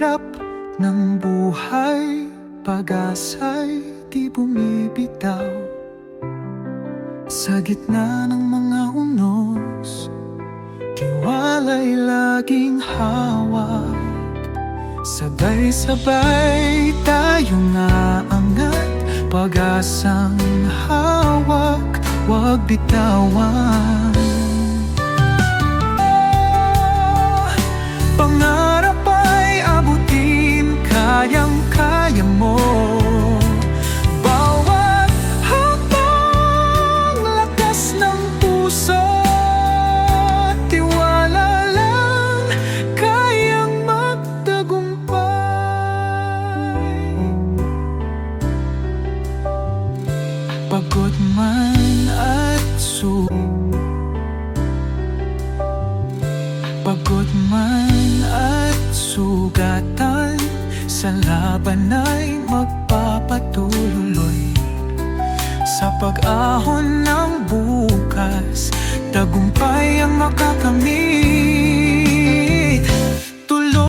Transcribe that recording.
hirap ng buhay, pag-asa'y di bumibitaw. Sa gitna ng mga unos, tiwala'y laging hawak. Sabay-sabay tayong aangat, pag-asang hawak, huwag bitawan. Pangarap ay abutin, kayang-kaya mo. Bawat hakbang, lakas ng puso, tiwala lang, kayang magtagumpay. Pagod man at pagod man at sugatan, sa laban ay magpapatuloy. Sa pag-ahon ng bukas, tagumpay ang makakamit.